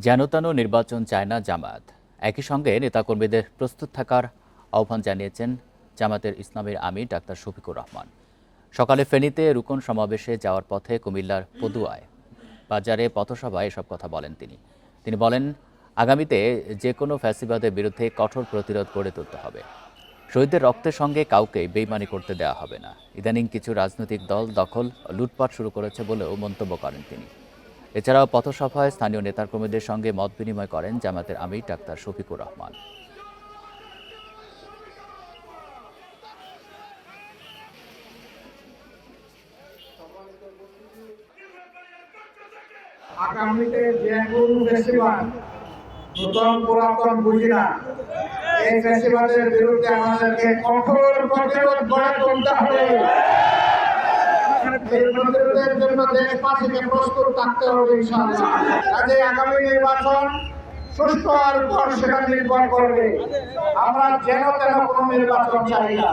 যেনতেন নির্বাচন চায় না জামায়াত। একই সঙ্গে নেতাকর্মীদের প্রস্তুত থাকার আহ্বান জানিয়েছেন জামায়াতের ইসলামের আমির ডাক্তার শফিকুর রহমান। সকালে ফেনীতে রুকন সমাবেশে যাওয়ার পথে কুমিল্লার পদুয়ায় বাজারে পথসভায় এসব কথা বলেন তিনি বলেন, আগামীতে যে কোনো ফ্যাসিবাদের বিরুদ্ধে কঠোর প্রতিরোধ গড়ে তুলতে হবে। শহীদদের রক্তের সঙ্গে কাউকে বেইমানি করতে দেওয়া হবে না। ইদানিং কিছু রাজনৈতিক দল দখল লুটপাট শুরু করেছে বলেও মন্তব্য করেন তিনি। এছাড়াও পথসভায় স্থানীয় নেতাকর্মীদের সঙ্গে মত বিনিময় করেন জামায়াতের আমির ডাক্তার শফিকুর রহমান। আগামীতে যে কোনো ফেস্টিভাল নতুন পুরাতন বুঝি না, এই ফেস্টিভালের বিরুদ্ধে আমাদেরকে কঠোর প্রতিরোধ গড়ে তুলতে হবে। এই প্রতিরোধের জন্য দেশবাসীকে প্রস্তুত থাকতে হবে ইনশাআল্লাহ। কাজে আগামী নির্বাচন সুষ্ঠু আর পর সেটা নির্ভর করবে। আমরা যেন তেন কোনো নির্বাচন চাই না।